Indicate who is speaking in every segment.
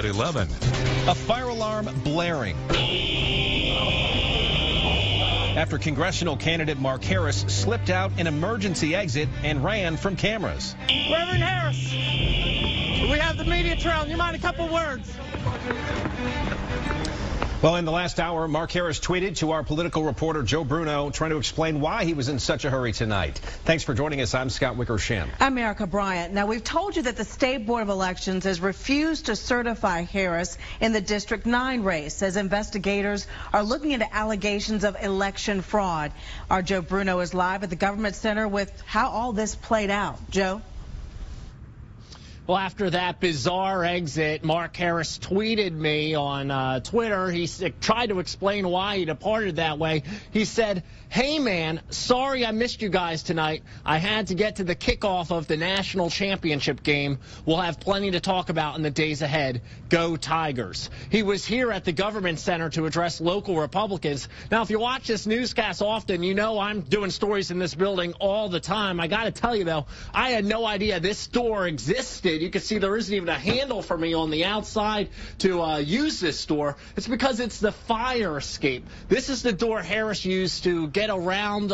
Speaker 1: 11.
Speaker 2: A fire alarm blaring after congressional candidate Mark Harris slipped out an emergency exit and ran from cameras.
Speaker 3: Reverend Harris, we have the media trail. You mind a couple words?
Speaker 2: Well, in the last hour, Mark Harris tweeted to our political reporter Joe Bruno trying to explain why he was in such a hurry tonight. Thanks for joining us. I'm Scott Wickersham.
Speaker 4: I'm Erica Bryant. Now, we've told you that the State Board of Elections has refused to certify Harris in the District 9 race as investigators are looking into allegations of election fraud. Our Joe Bruno is live at the Government Center with how all this played out. Joe?
Speaker 5: Well, after that bizarre exit, Mark Harris tweeted me on Twitter. He tried to explain why he departed that way. He said, "Hey, man, sorry I missed you guys tonight. I had to get to the kickoff of the national championship game. We'll have plenty to talk about in the days ahead. Go Tigers." He was here at the Government Center to address local Republicans. Now, if you watch this newscast often, you know I'm doing stories in this building all the time. I got to tell you, though, I had no idea this store existed. You can see there isn't even a handle for me on the outside to use this door. It's because it's the fire escape. This is the door Harris used to get around,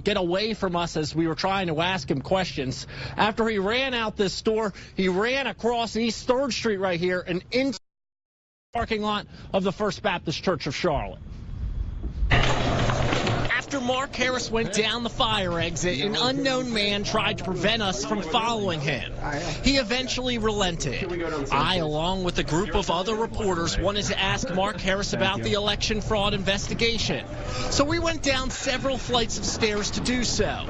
Speaker 5: get away from us as we were trying to ask him questions. After he ran out this door, he ran across East 3rd Street right here and into the parking lot of the First Baptist Church of Charlotte. After Mark Harris went down the fire exit, an unknown man tried to prevent us from following him. He eventually relented. I, along with a group of other reporters, wanted to ask Mark Harris about the election fraud investigation. So we went down several flights of stairs to do so.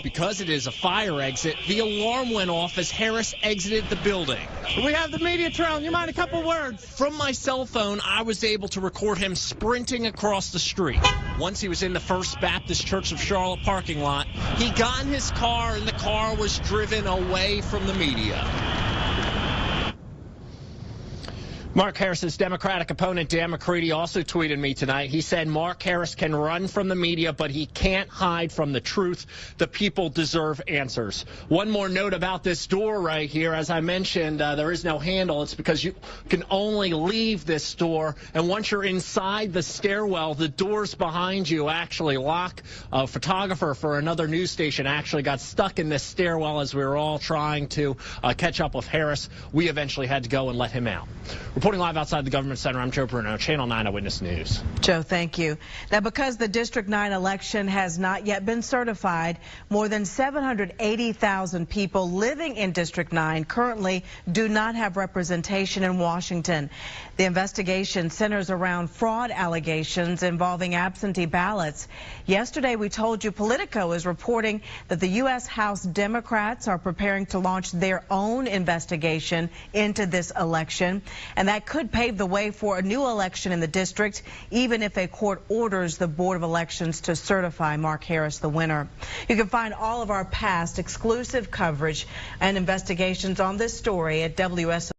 Speaker 5: Because it is a fire exit, the alarm went off as Harris exited the building.
Speaker 3: We have the media trail. You mind a couple words?
Speaker 5: From my cell phone, I was able to record him sprinting across the street. Once he was in the First Baptist Church of Charlotte parking lot, he got in his car and the car was driven away from the media. Mark Harris's Democratic opponent, Dan McCready, also tweeted me tonight. He said Mark Harris can run from the media, but he can't hide from the truth. The people deserve answers. One more note about this door right here. As I mentioned, there is no handle. It's because you can only leave this door. And once you're inside the stairwell, the doors behind you actually lock. A photographer for another news station actually got stuck in this stairwell as we were all trying to catch up with Harris. We eventually had to go and let him out. Reporting live outside the Government Center, I'm Joe Bruno, Channel 9 Eyewitness News.
Speaker 4: Joe, thank you. Now, because the District 9 election has not yet been certified, more than 780,000 people living in District 9 currently do not have representation in Washington. The investigation centers around fraud allegations involving absentee ballots. Yesterday, we told you Politico is reporting that the U.S. House Democrats are preparing to launch their own investigation into this election, and that could pave the way for a new election in the district, even if a court orders the Board of Elections to certify Mark Harris the winner. You can find all of our past exclusive coverage and investigations on this story at WSOC.